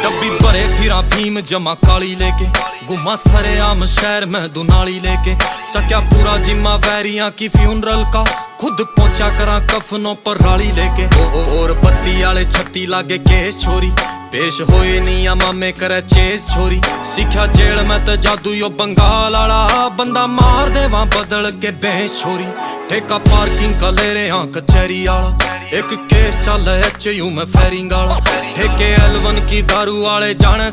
डब्बी भरे फिरा भीम जमा काली लेके, गुमा सरेआम शहर में दुनाली लेके, चक्या पूरा जिम्मा वैरियां की फ्यूनरल का, खुद पहुंचा करा कफनों पर राली लेके। और बत्ती आले 36 लागे केस छोरी, पेश होए निया मामे करे चेस छोरी, सीखा जेल में तो जादू यो बंगाल आला, बंदा मार देवा बदल के बेस छोरी। ठेका पार्किंग का ले रहे हाँ कचहरी आला, एक केस चल HU में फेरिंग आला, ठेके L1 की दारू वाले जाने